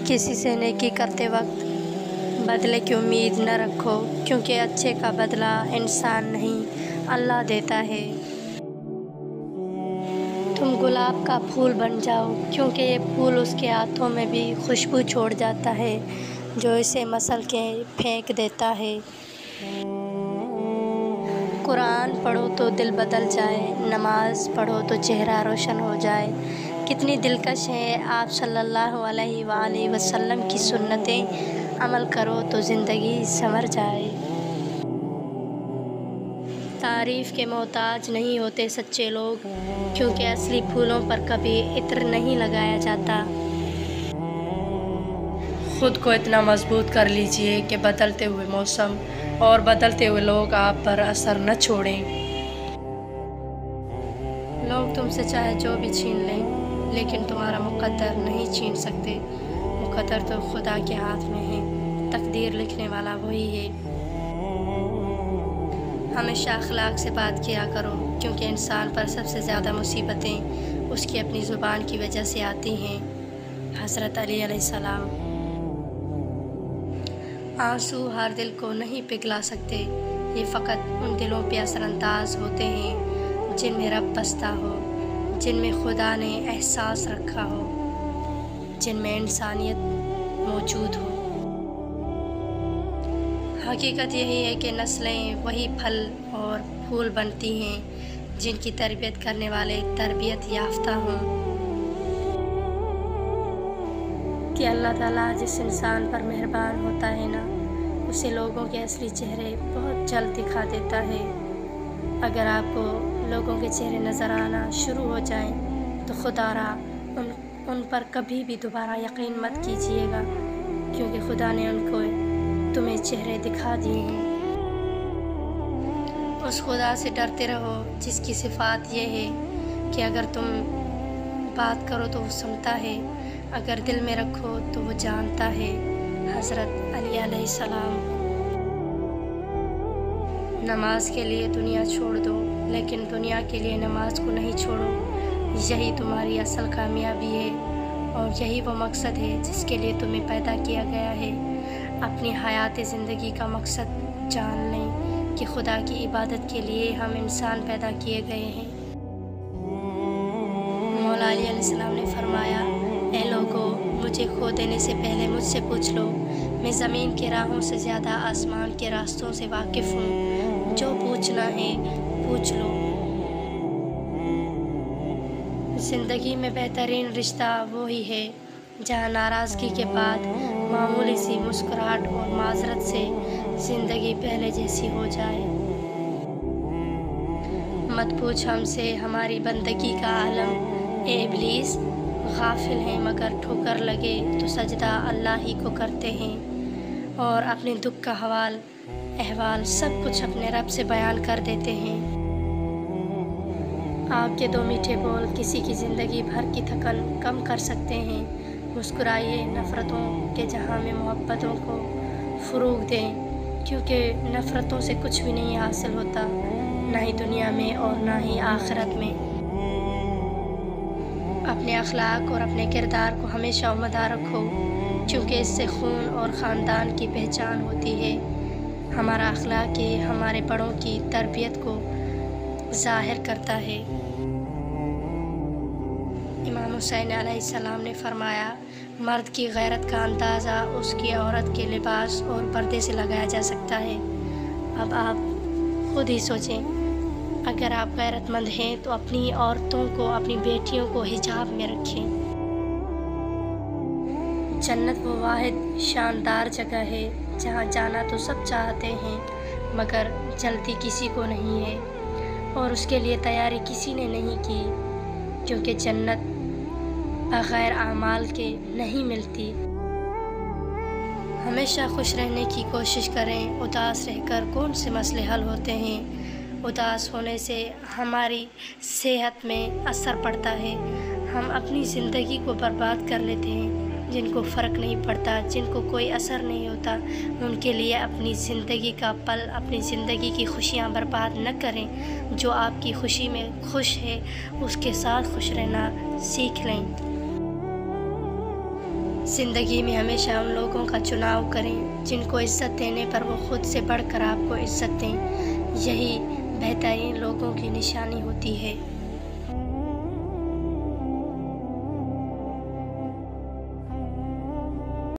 किसी से नेकी करते वक्त बदले की उम्मीद न रखो, क्योंकि अच्छे का बदला इंसान नहीं अल्लाह देता है। तुम गुलाब का फूल बन जाओ, क्योंकि ये फूल उसके हाथों में भी खुशबू छोड़ जाता है जो इसे मसल के फेंक देता है। कुरान पढ़ो तो दिल बदल जाए, नमाज पढ़ो तो चेहरा रोशन हो जाए। कितनी दिलकश है आप सल्लल्लाहु अलैहि वसल्लम की सुन्नतें, अमल करो तो ज़िंदगी संवर जाए। तारीफ़ के मोहताज नहीं होते सच्चे लोग, क्योंकि असली फूलों पर कभी इत्र नहीं लगाया जाता। खुद को इतना मजबूत कर लीजिए कि बदलते हुए मौसम और बदलते हुए लोग आप पर असर न छोड़ें। लोग तुमसे चाहे जो भी छीन लें, लेकिन तुम्हारा मुक़द्दर नहीं छीन सकते। मुक़द्दर तो खुदा के हाथ में है, तकदीर लिखने वाला वही है। हमेशा अखलाक से बात किया करो, क्योंकि इंसान पर सबसे ज़्यादा मुसीबतें उसकी अपनी ज़ुबान की वजह से आती हैं। हज़रत अली अलैहिस्सलाम। आंसू हर दिल को नहीं पिघला सकते, ये फ़कत उन दिलों पे असरअंदाज होते हैं जिनमें रब बसता हो, जिनमें खुदा ने एहसास रखा हो, जिनमें इंसानियत मौजूद हो। हकीकत यही है कि नस्लें वही फल और फूल बनती हैं जिनकी तरबियत करने वाले तरबियत याफ्ता हों। कि अल्लाह ताला जिस इंसान पर मेहरबान होता है ना, उसे लोगों के असली चेहरे बहुत जल्द दिखा देता है। अगर आपको लोगों के चेहरे नज़र आना शुरू हो जाएं, तो खुदारा उन पर कभी भी दोबारा यकीन मत कीजिएगा, क्योंकि खुदा ने उनको तुम्हें चेहरे दिखा दिए हैं। उस खुदा से डरते रहो जिसकी सिफ़ात ये है कि अगर तुम बात करो तो वो सुनता है, अगर दिल में रखो तो वो जानता है। हज़रत अली अलैहिस्सलाम। नमाज के लिए दुनिया छोड़ दो, लेकिन दुनिया के लिए नमाज को नहीं छोड़ो। यही तुम्हारी असल कामयाबी है और यही वो मकसद है जिसके लिए तुम्हें पैदा किया गया है। अपनी हयात ज़िंदगी का मकसद जान लें कि खुदा की इबादत के लिए हम इंसान पैदा किए गए हैं। मौला अली अलैहिस्सलाम ने फरमाया, ए लोगो, मुझे खो देने से पहले मुझसे पूछ लो। मैं ज़मीन के राहों से ज़्यादा आसमान के रास्तों से वाकिफ़ हूँ। जो पूछना है पूछ लो। ज़िंदगी में बेहतरीन रिश्ता वो ही है जहाँ नाराज़गी के बाद मामूली सी मुस्कुराहट और माज़रत से ज़िंदगी पहले जैसी हो जाए। मत पूछ हमसे हमारी बंदगी का आलम, ए इब्लीस। गाफिल हैं मगर ठोकर लगे तो सजदा अल्लाह ही को करते हैं और अपने दुख का अहवाल सब कुछ अपने रब से बयान कर देते हैं। आपके दो मीठे बोल किसी की ज़िंदगी भर की थकन कम कर सकते हैं। मुस्कुराइए, नफ़रतों के जहां में मोहब्बतों को फ़रोग़ दें, क्योंकि नफ़रतों से कुछ भी नहीं हासिल होता, ना ही दुनिया में और ना ही आखिरत में। अपने अखलाक और अपने किरदार को हमेशा उम्दा रखो, क्योंकि इससे खून और ख़ानदान की पहचान होती है। हमारा अखलाक ही हमारे बड़ों की तरबियत को ज़ाहिर करता है। इमाम हुसैन अलैहिस्सलाम ने फरमाया, मर्द की गैरत का अंदाज़ा उसकी औरत के लिबास और पर्दे से लगाया जा सकता है। अब आप खुद ही सोचें, अगर आप गैरतमंद हैं तो अपनी औरतों को, अपनी बेटियों को हिजाब में रखें। जन्नत वो वाहिद शानदार जगह है जहाँ जाना तो सब चाहते हैं, मगर जल्दी किसी को नहीं है और उसके लिए तैयारी किसी ने नहीं की, क्योंकि जन्नत बग़ैर आमाल के नहीं मिलती। हमेशा खुश रहने की कोशिश करें। उदास रहकर कौन से मसले हल होते हैं। उदास होने से हमारी सेहत में असर पड़ता है। हम अपनी ज़िंदगी को बर्बाद कर लेते हैं। जिनको फ़र्क नहीं पड़ता, जिनको कोई असर नहीं होता, उनके लिए अपनी ज़िंदगी का पल, अपनी ज़िंदगी की खुशियाँ बर्बाद न करें। जो आपकी खुशी में खुश है उसके साथ खुश रहना सीख लें। ज़िंदगी में हमेशा उन लोगों का चुनाव करें जिनको इज़्ज़त देने पर वो खुद से बढ़कर आपको इज़्ज़त दें। यही बेहतरीन लोगों की निशानी होती है।